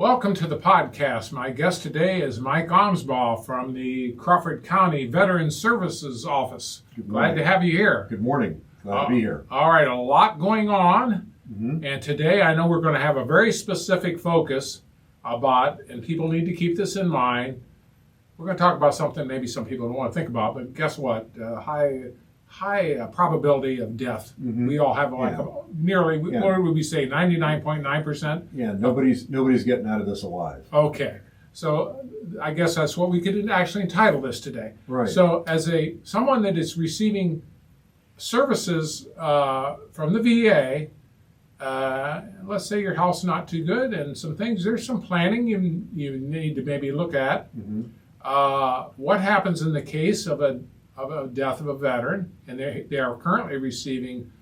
Welcome to the podcast. My guest today is Mike Omsbaugh from the Crawford County Veteran Services Office. Glad to have you here. Good morning. Glad to be here. All right, a lot going on. And today I know we're going to have a very specific focus about, and people need to keep this in mind, we're going to talk about something maybe some people don't want to think about, but guess what? High probability of death. We all have nearly, what would we say, 99.9%? Yeah, nobody's getting out of this alive. Okay, so I guess that's what we could actually entitle this today. Right. So as someone that is receiving services from the VA, let's say your health's not too good and some things, there's some planning you need to maybe look at. What happens in the case of a death of a veteran, and they are currently receiving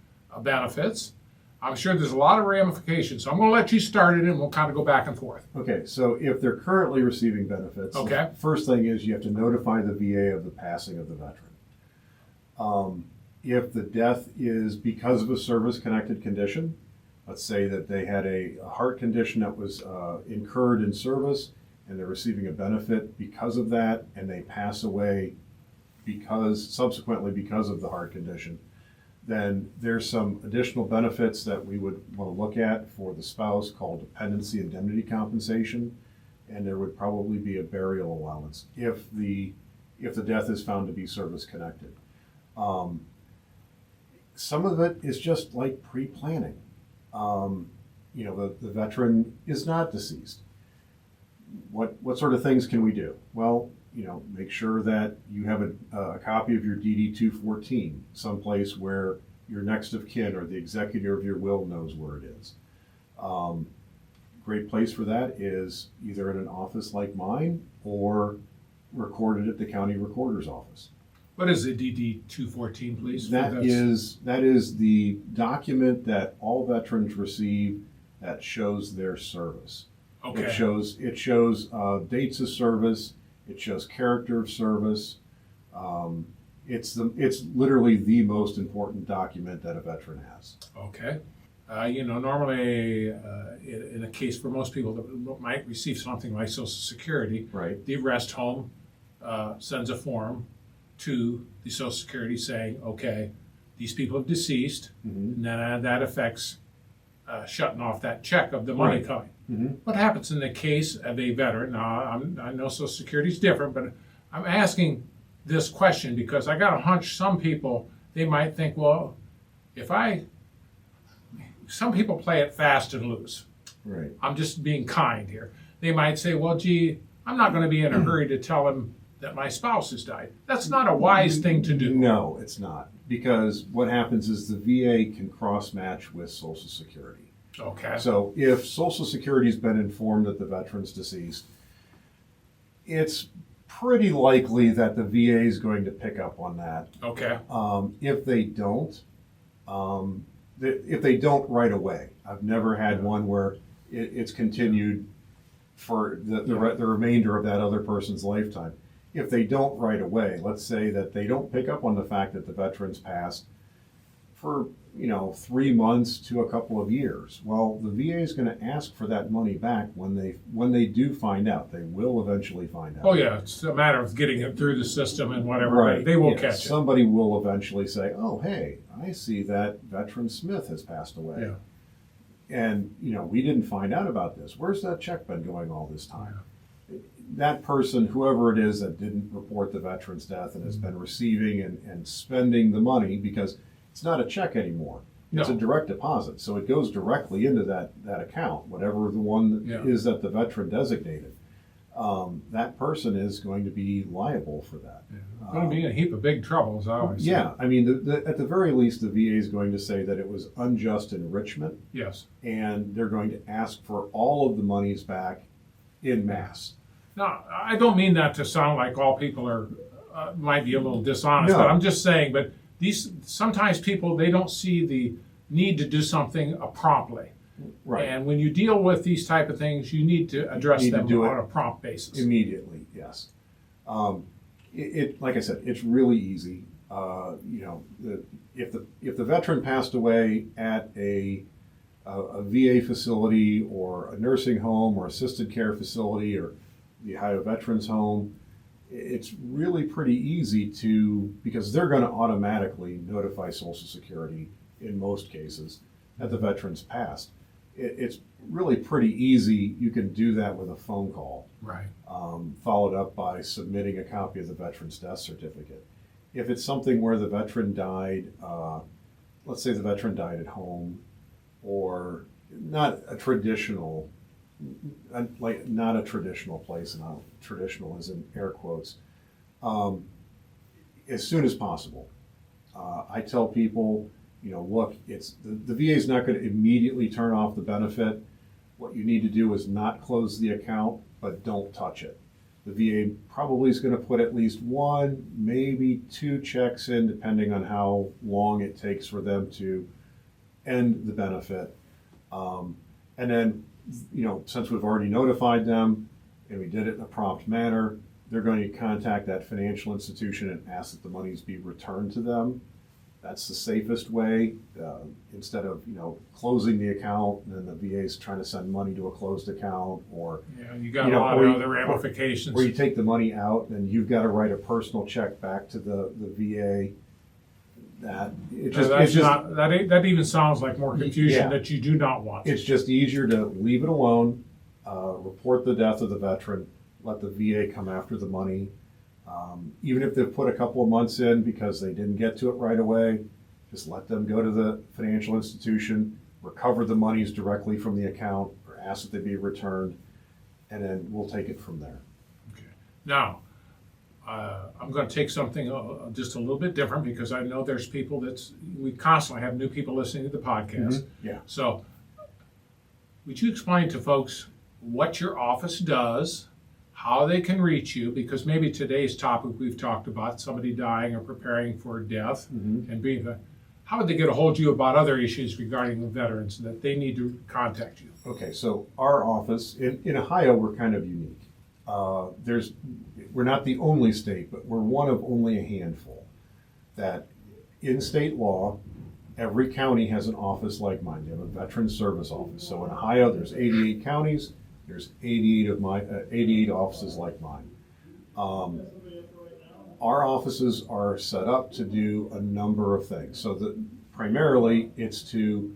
benefits? I'm sure there's a lot of ramifications. So I'm going to let you start it, and we'll kind of go back and forth. Okay, so if they're currently receiving benefits, the first thing is you have to notify the VA of the passing of the veteran. If the death is because of a service-connected condition, let's say that they had a heart condition that was incurred in service, and they're receiving a benefit because of that, and they pass away subsequently because of the heart condition, then there's some additional benefits that we would want to look at for the spouse called dependency indemnity compensation, and there would probably be a burial allowance if the death is found to be service connected. Some of it is just like pre-planning. The veteran is not deceased. What sort of things can we do? Well, make sure that you have a copy of your DD-214 someplace where your next of kin or the executor of your will knows where it is. Great place for that is either in an office like mine or recorded at the county recorder's office. What is the DD-214, please? That is the document that all veterans receive that shows their service. Okay. It shows dates of service. It shows character of service. It's literally the most important document that a veteran has. Okay. Normally in a case for most people that might receive something like Social Security, right, the arrest home sends a form to the Social Security saying, okay, these people are deceased, and then that affects shutting off that check of the money coming. What happens in the case of a veteran? Now, I know Social Security is different, but I'm asking this question because I got a hunch some people, they might think, well, some people play it fast and loose. Right. I'm just being kind here. They might say, well, gee, I'm not going to be in a hurry to tell him that my spouse has died. That's not a wise thing to do. No, it's not. Because what happens is the VA can cross-match with Social Security. Okay. So if Social Security's been informed that the veteran's deceased, it's pretty likely that the VA is going to pick up on that. Okay. If they don't right away, I've never had one where it's continued for the remainder of that other person's lifetime. If they don't right away, let's say that they don't pick up on the fact that the veteran's passed for 3 months to a couple of years. Well, the VA is going to ask for that money back when they do find out. They will eventually find out. Oh yeah, it's a matter of getting it through the system and whatever. Right. They will catch it. Somebody will eventually say, "Oh, hey, I see that veteran Smith has passed away." Yeah. And we didn't find out about this. Where's that check been going all this time? That person, whoever it is that didn't report the veteran's death and has been receiving and spending the money, because it's not a check anymore. It's a direct deposit. So it goes directly into that account, whatever the one is that the veteran designated. That person is going to be liable for that. It's going to be in a heap of big trouble, as I always say. Yeah, I mean, at the very least, the VA is going to say that it was unjust enrichment. Yes. And they're going to ask for all of the monies back in mass. Now, I don't mean that to sound like all people are might be a little dishonest, No. but I'm just saying, but sometimes people, they don't see the need to do something promptly. Right. And when you deal with these type of things, you need to address them on a prompt basis. Immediately, yes. Like I said, it's really easy. If the veteran passed away at a a VA facility or a nursing home or assisted care facility or the Ohio Veterans Home, it's really pretty easy because they're going to automatically notify Social Security in most cases that the veteran's passed. It's really pretty easy. You can do that with a phone call, right? Followed up by submitting a copy of the veteran's death certificate. If it's something where the veteran died, let's say the veteran died at home, or not a traditional place, and traditional is in air quotes, as soon as possible. I tell people, look, the VA is not going to immediately turn off the benefit. What you need to do is not close the account, but don't touch it. The VA probably is going to put at least one, maybe two checks in, depending on how long it takes for them to end the benefit. And then, since we've already notified them and we did it in a prompt manner, they're going to contact that financial institution and ask that the monies be returned to them. That's the safest way, instead of, closing the account and then the VA's trying to send money to a closed account, or you got a lot of other ramifications. Or you take the money out and you've got to write a personal check back to the VA. That even sounds like more confusion that you do not want. It's just easier to leave it alone, report the death of the veteran, let the VA come after the money. Even if they've put a couple of months in because they didn't get to it right away, just let them go to the financial institution, recover the monies directly from the account, or ask that they be returned, and then we'll take it from there. Okay. Now, I'm going to take something just a little bit different, because I know there's people we constantly have new people listening to the podcast. Mm-hmm. Yeah. So, would you explain to folks what your office does, how they can reach you? Because maybe today's topic we've talked about somebody dying or preparing for death, mm-hmm. and how would they get a hold of you about other issues regarding the veterans that they need to contact you? Okay, so our office in Ohio, we're kind of unique. We're not the only state, but we're one of only a handful that in state law, every county has an office like mine. They have a veteran service office. So in Ohio, there's 88 counties. There's 88 offices like mine. Our offices are set up to do a number of things. So primarily, it's to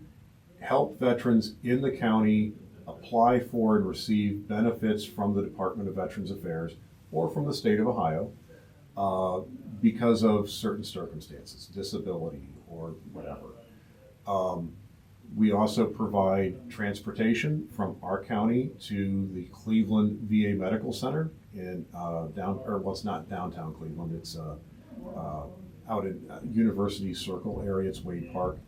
help veterans in the county apply for and receive benefits from the Department of Veterans Affairs or from the state of Ohio because of certain circumstances, disability or whatever. We also provide transportation from our county to the Cleveland VA Medical Center it's not downtown Cleveland, it's out in University Circle area, it's Wade Park.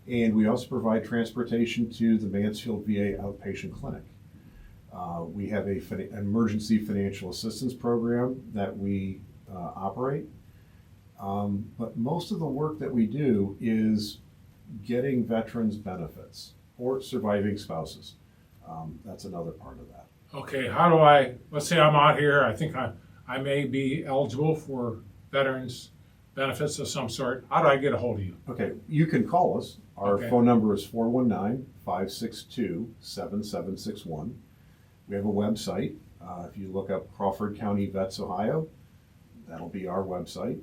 And we also provide transportation to the Mansfield VA Outpatient Clinic. We have an emergency financial assistance program that we operate. But most of the work that we do is getting veterans benefits or surviving spouses. That's another part of that. Okay, let's say I'm out here, I think I may be eligible for veterans benefits of some sort. How do I get a hold of you? Okay, you can call us. Our phone number is 419-562-7761. We have a website. If you look up Crawford County Vets Ohio, that'll be our website.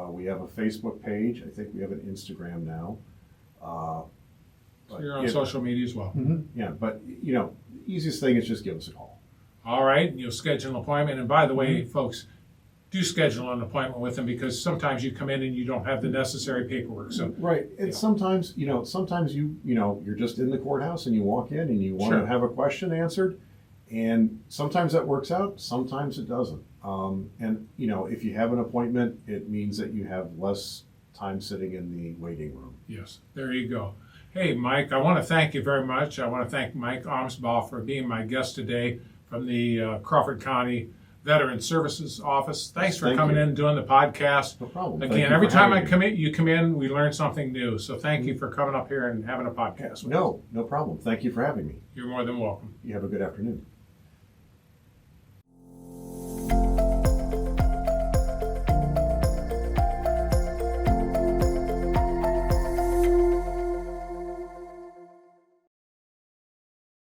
We have a Facebook page. I think we have an Instagram now. So you're on social media as well. Mm-hmm. Yeah, but the easiest thing is just give us a call. All right, you'll schedule an appointment. And by the way, folks, do schedule an appointment with them, because sometimes you come in and you don't have the necessary paperwork. So right, and sometimes you're just in the courthouse and you walk in and you want to have a question answered, and sometimes that works out, sometimes it doesn't. And if you have an appointment, it means that you have less time sitting in the waiting room. Yes, there you go. Hey, Mike, I want to thank you very much. I want to thank Mike Omsbaugh for being my guest today from the Crawford County Veteran Services Office. Thanks for coming in and doing the podcast. No problem. Again, every time you come in, we learn something new. So thank you for coming up here and having a podcast with us. No problem. Thank you for having me. You're more than welcome. You have a good afternoon.